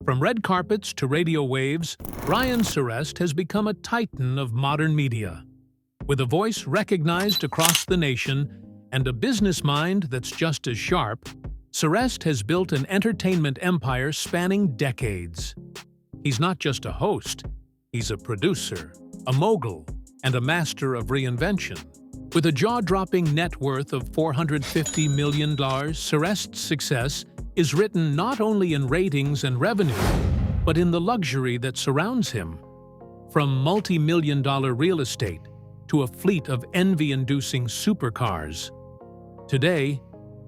From red carpets to radio waves, Ryan Seacrest has become a titan of modern media. With a voice recognized across the nation and a business mind that's just as sharp, Seacrest has built an entertainment empire spanning decades. He's not just a host, he's a producer, a mogul, and a master of reinvention. With a jaw-dropping net worth of $450 million, Seacrest's success is written not only in ratings and revenue, but in the luxury that surrounds him. From multi-million-dollar real estate to a fleet of envy-inducing supercars. Today,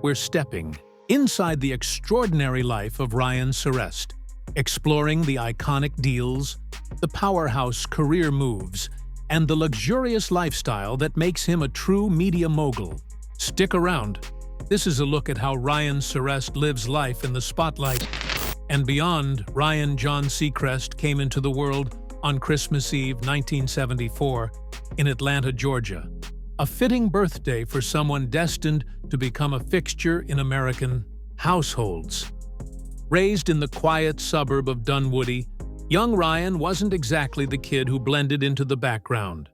we're stepping inside the extraordinary life of Ryan Seacrest, exploring the iconic deals, the powerhouse career moves, and the luxurious lifestyle that makes him a true media mogul. Stick around. This is a look at how Ryan Seacrest lives life in the spotlight and beyond. Ryan John Seacrest came into the world on Christmas Eve 1974 in Atlanta, Georgia. A fitting birthday for someone destined to become a fixture in American households. Raised in the quiet suburb of Dunwoody, young Ryan wasn't exactly the kid who blended into the background.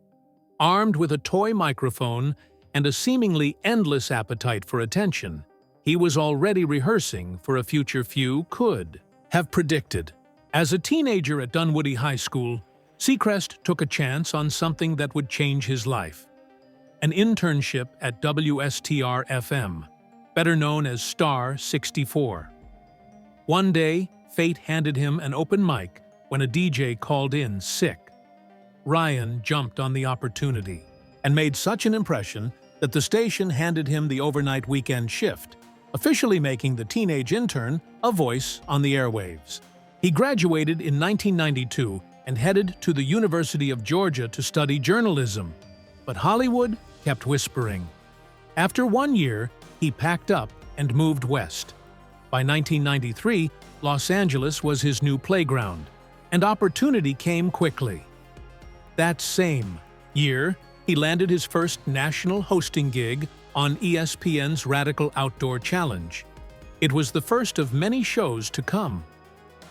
Armed with a toy microphone and a seemingly endless appetite for attention, he was already rehearsing for a future few could have predicted. As a teenager at Dunwoody High School, Seacrest took a chance on something that would change his life. An internship at WSTR-FM, better known as Star 64. One day, fate handed him an open mic when a DJ called in sick. Ryan jumped on the opportunity and made such an impression that the station handed him the overnight weekend shift, officially making the teenage intern a voice on the airwaves. He graduated in 1992 and headed to the University of Georgia to study journalism, but Hollywood kept whispering. After 1 year, he packed up and moved west. By 1993, Los Angeles was his new playground, and opportunity came quickly. That same year, he landed his first national hosting gig on ESPN's Radical Outdoor Challenge. It was the first of many shows to come.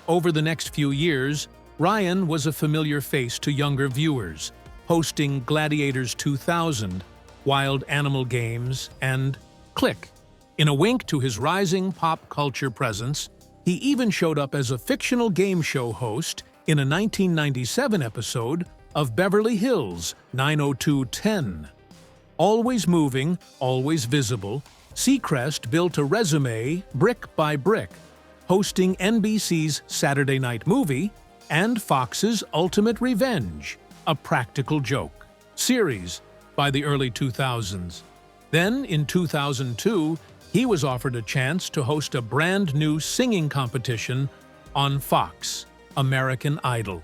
Over the next few years, Ryan was a familiar face to younger viewers, hosting Gladiators 2000, Wild Animal Games, and Click. In a wink to his rising pop culture presence, he even showed up as a fictional game show host in a 1997 episode of Beverly Hills 90210. Always moving, always visible, Seacrest built a resume brick by brick, hosting NBC's Saturday Night Movie and Fox's Ultimate Revenge, a practical joke series by the early 2000s. Then, in 2002, he was offered a chance to host a brand new singing competition on Fox, American Idol.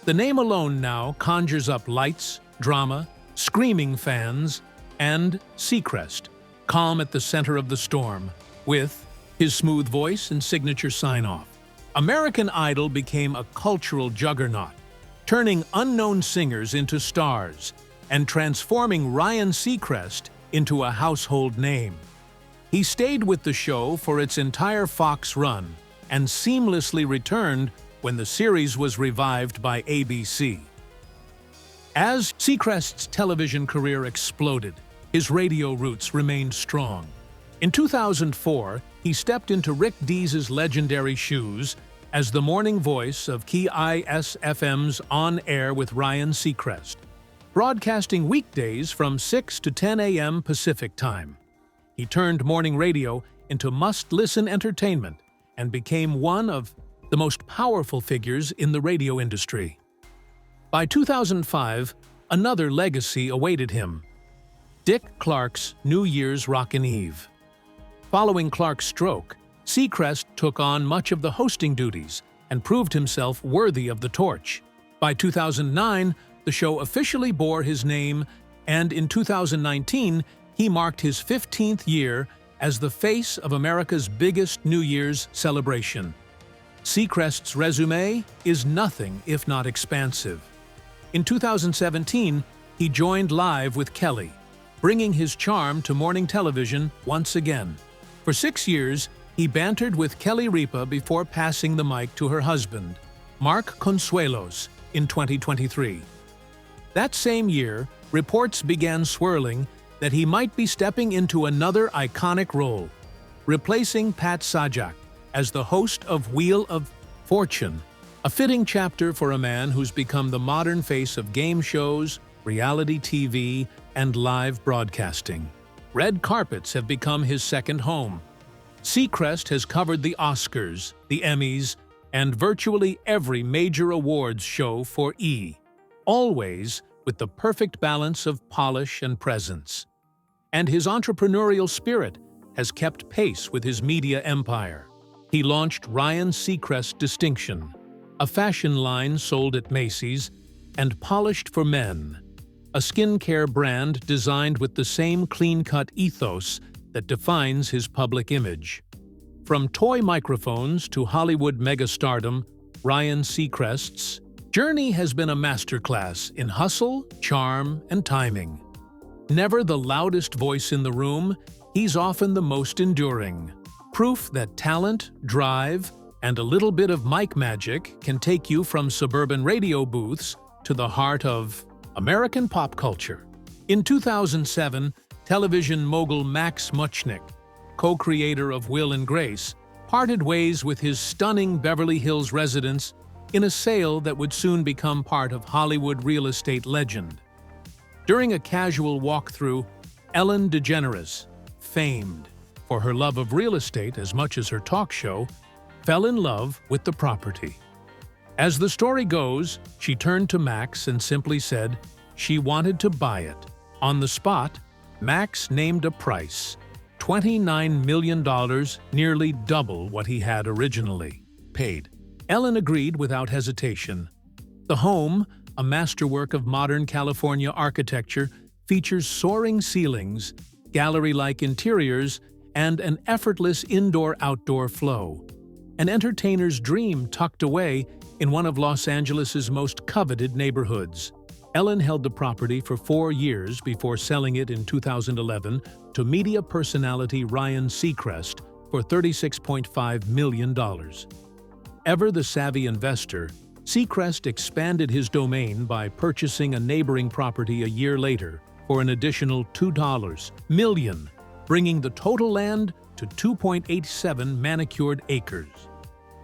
The name alone now conjures up lights, drama, screaming fans, and Seacrest, calm at the center of the storm, with his smooth voice and signature sign-off. American Idol became a cultural juggernaut, turning unknown singers into stars and transforming Ryan Seacrest into a household name. He stayed with the show for its entire Fox run and seamlessly returned when the series was revived by ABC. As Seacrest's television career exploded, his radio roots remained strong. In 2004, he stepped into Rick Dees's legendary shoes as the morning voice of KISS-FM's On Air with Ryan Seacrest, broadcasting weekdays from 6 to 10 a.m. Pacific Time. He turned morning radio into must-listen entertainment and became one of the most powerful figures in the radio industry. By 2005, another legacy awaited him: Dick Clark's New Year's Rockin' Eve. Following Clark's stroke, Seacrest took on much of the hosting duties and proved himself worthy of the torch. By 2009, the show officially bore his name, and in 2019, he marked his 15th year as the face of America's biggest New Year's celebration. Seacrest's resume is nothing if not expansive. In 2017, he joined Live with Kelly, bringing his charm to morning television once again. For 6 years, he bantered with Kelly Ripa before passing the mic to her husband, Mark Consuelos, in 2023. That same year, reports began swirling that he might be stepping into another iconic role, replacing Pat Sajak as the host of Wheel of Fortune, a fitting chapter for a man who's become the modern face of game shows, reality TV, and live broadcasting. Red carpets have become his second home. Seacrest has covered the Oscars, the Emmys, and virtually every major awards show for E, always with the perfect balance of polish and presence. And his entrepreneurial spirit has kept pace with his media empire. He launched Ryan Seacrest Distinction, a fashion line sold at Macy's, and Polished for Men, a skincare brand designed with the same clean-cut ethos that defines his public image. From toy microphones to Hollywood megastardom, Ryan Seacrest's journey has been a masterclass in hustle, charm, and timing. Never the loudest voice in the room, he's often the most enduring. Proof that talent, drive, and a little bit of mic magic can take you from suburban radio booths to the heart of American pop culture. In 2007, television mogul Max Muchnick, co-creator of Will and Grace, parted ways with his stunning Beverly Hills residence in a sale that would soon become part of Hollywood real estate legend. During a casual walkthrough, Ellen DeGeneres, famed for her love of real estate as much as her talk show, fell in love with the property. As the story goes, she turned to Max and simply said she wanted to buy it. On the spot, Max named a price, $29 million, nearly double what he had originally paid. Ellen agreed without hesitation. The home, a masterwork of modern California architecture, features soaring ceilings, gallery-like interiors, and an effortless indoor-outdoor flow. An entertainer's dream tucked away in one of Los Angeles' most coveted neighborhoods. Ellen held the property for 4 years before selling it in 2011 to media personality Ryan Seacrest for $36.5 million. Ever the savvy investor, Seacrest expanded his domain by purchasing a neighboring property a year later for an additional $2 million, bringing the total land to 2.87 manicured acres.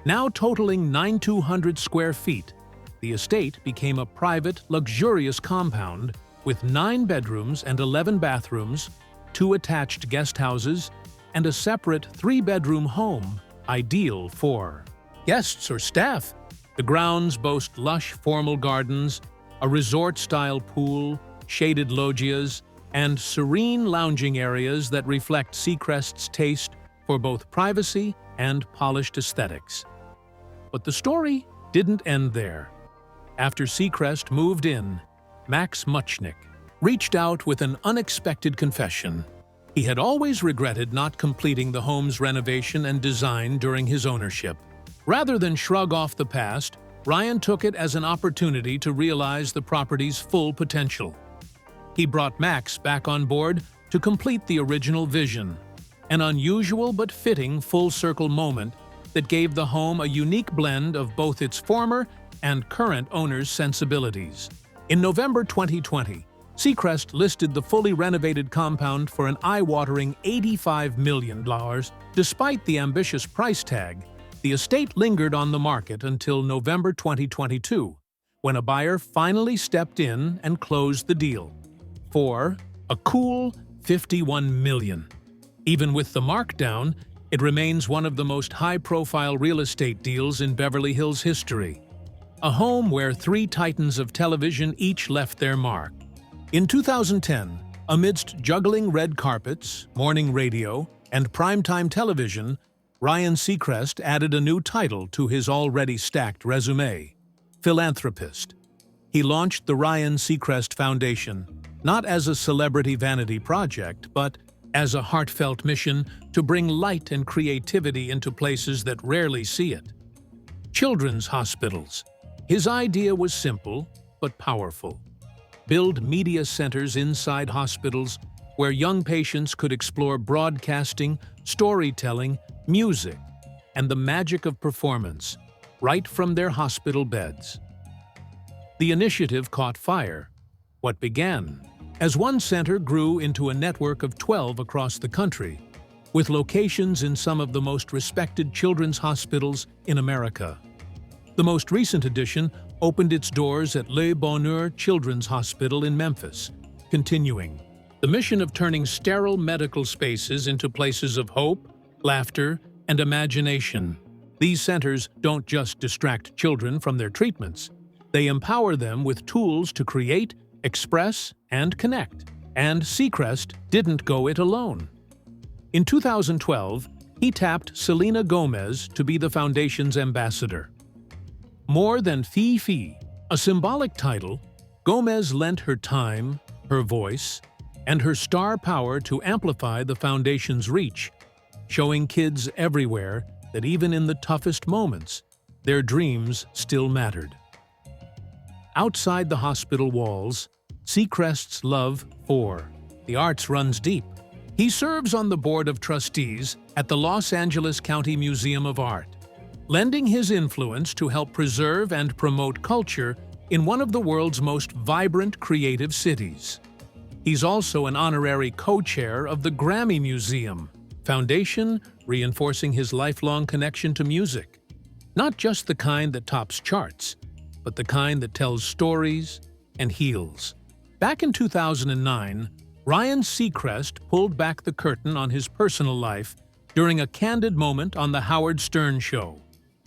Now totaling 9,200 square feet, the estate became a private, luxurious compound with 9 bedrooms and 11 bathrooms, 2 attached guest houses, and a separate 3-bedroom home, ideal for guests or staff. The grounds boast lush formal gardens, a resort-style pool, shaded loggias, and serene lounging areas that reflect Seacrest's taste for both privacy and polished aesthetics. But the story didn't end there. After Seacrest moved in, Max Muchnick reached out with an unexpected confession. He had always regretted not completing the home's renovation and design during his ownership. Rather than shrug off the past, Ryan took it as an opportunity to realize the property's full potential. He brought Max back on board to complete the original vision, an unusual but fitting full-circle moment that gave the home a unique blend of both its former and current owner's sensibilities. In November 2020, Seacrest listed the fully renovated compound for an eye-watering $85 million. Despite the ambitious price tag, the estate lingered on the market until November 2022, when a buyer finally stepped in and closed the deal for a cool $51 million. Even with the markdown, it remains one of the most high-profile real estate deals in Beverly Hills history. A home where 3 titans of television each left their mark. In 2010, amidst juggling red carpets, morning radio, and primetime television, Ryan Seacrest added a new title to his already stacked resume: philanthropist. He launched the Ryan Seacrest Foundation, not as a celebrity vanity project, but as a heartfelt mission to bring light and creativity into places that rarely see it. Children's hospitals. His idea was simple, but powerful. Build media centers inside hospitals where young patients could explore broadcasting, storytelling, music, and the magic of performance, right from their hospital beds. The initiative caught fire. What began as one center grew into a network of 12 across the country, with locations in some of the most respected children's hospitals in America. The most recent edition opened its doors at Le Bonheur Children's Hospital in Memphis, continuing the mission of turning sterile medical spaces into places of hope, laughter, and imagination. These centers don't just distract children from their treatments. They empower them with tools to create, express, and connect. And Seacrest didn't go it alone. In 2012, he tapped Selena Gomez to be the foundation's ambassador. More than Fifi, a symbolic title, Gomez lent her time, her voice, and her star power to amplify the foundation's reach, showing kids everywhere that even in the toughest moments, their dreams still mattered. Outside the hospital walls, Seacrest's love for the arts runs deep. He serves on the board of trustees at the Los Angeles County Museum of Art, lending his influence to help preserve and promote culture in one of the world's most vibrant creative cities. He's also an honorary co-chair of the Grammy Museum Foundation, reinforcing his lifelong connection to music. Not just the kind that tops charts, but the kind that tells stories and heals. Back in 2009, Ryan Seacrest pulled back the curtain on his personal life during a candid moment on The Howard Stern Show,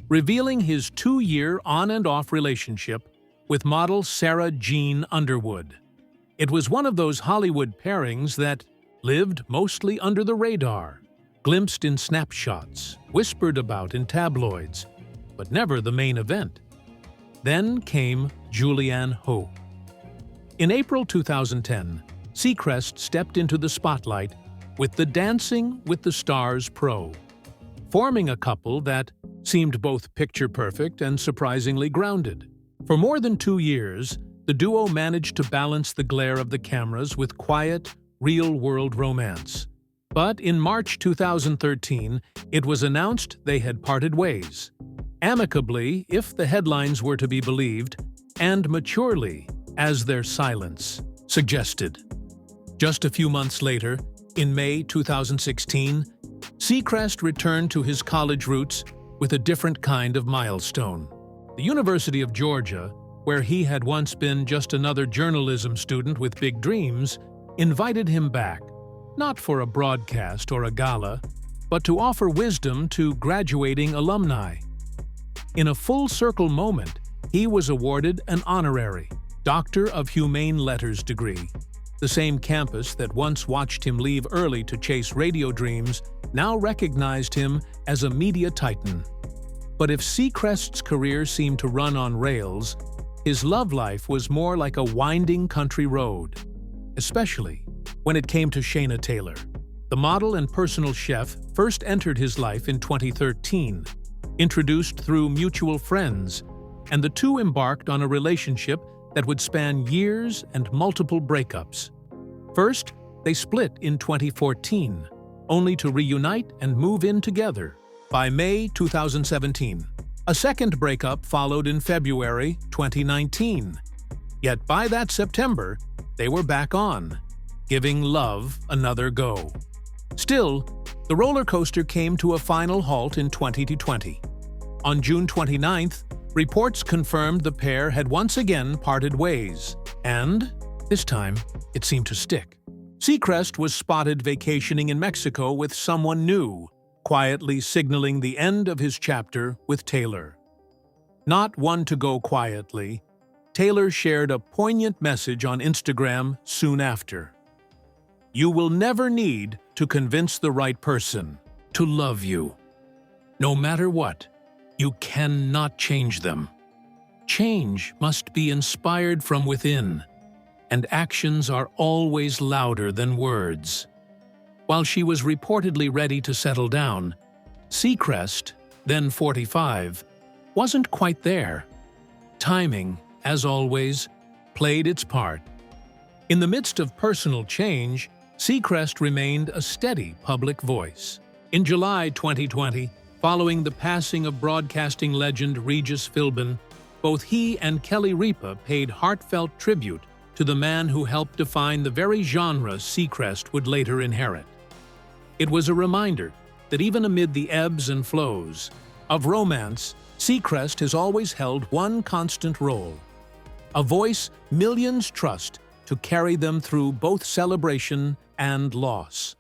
revealing his 2-year on-and-off relationship with model Sarah Jean Underwood. It was one of those Hollywood pairings that lived mostly under the radar, glimpsed in snapshots, whispered about in tabloids, but never the main event. Then came Julianne Hough. In April 2010, Seacrest stepped into the spotlight with the Dancing with the Stars Pro, forming a couple that seemed both picture-perfect and surprisingly grounded. For more than 2 years, the duo managed to balance the glare of the cameras with quiet, real-world romance. But in March 2013, it was announced they had parted ways. Amicably, if the headlines were to be believed, and maturely, as their silence suggested. Just a few months later, in May 2016, Seacrest returned to his college roots with a different kind of milestone. The University of Georgia, where he had once been just another journalism student with big dreams, invited him back, not for a broadcast or a gala, but to offer wisdom to graduating alumni. In a full-circle moment, he was awarded an honorary Doctor of Humane Letters degree. The same campus that once watched him leave early to chase radio dreams now recognized him as a media titan. But if Seacrest's career seemed to run on rails, his love life was more like a winding country road, especially when it came to Shayna Taylor. The model and personal chef first entered his life in 2013, introduced through mutual friends, and the two embarked on a relationship that would span years and multiple breakups. First, they split in 2014, only to reunite and move in together by May 2017. A second breakup followed in February 2019. Yet by that September, they were back on, giving love another go. Still, the roller coaster came to a final halt in 2020. On June 29th, reports confirmed the pair had once again parted ways, and this time it seemed to stick. Seacrest was spotted vacationing in Mexico with someone new, quietly signaling the end of his chapter with Taylor. Not one to go quietly, Taylor shared a poignant message on Instagram soon after. "You will never need to convince the right person to love you. No matter what, you cannot change them. Change must be inspired from within, and actions are always louder than words." While she was reportedly ready to settle down, Seacrest, then 45, wasn't quite there. Timing, as always, played its part. In the midst of personal change, Seacrest remained a steady public voice. In July 2020, following the passing of broadcasting legend Regis Philbin, both he and Kelly Ripa paid heartfelt tribute to the man who helped define the very genre Seacrest would later inherit. It was a reminder that even amid the ebbs and flows of romance, Seacrest has always held one constant role: a voice millions trust to carry them through both celebration and loss.